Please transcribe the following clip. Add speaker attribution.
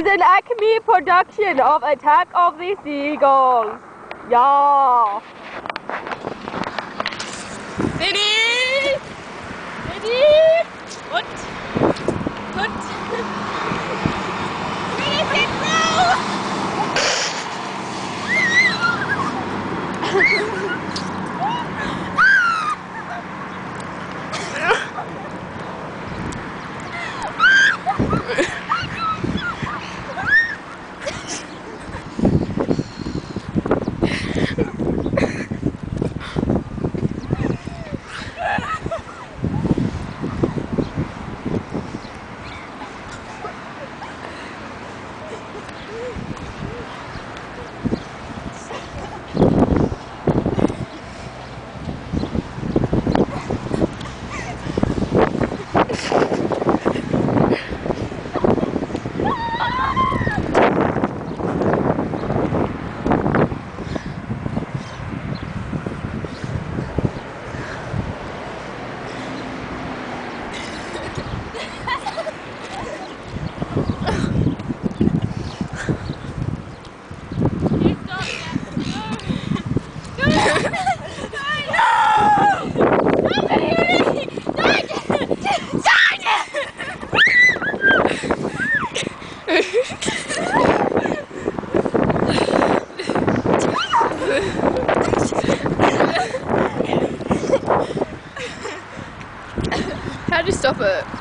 Speaker 1: is an Acme production of Attack of the Seagulls. Yeah. Ready? Ready? Put. Ready, set,
Speaker 2: How do you stop it?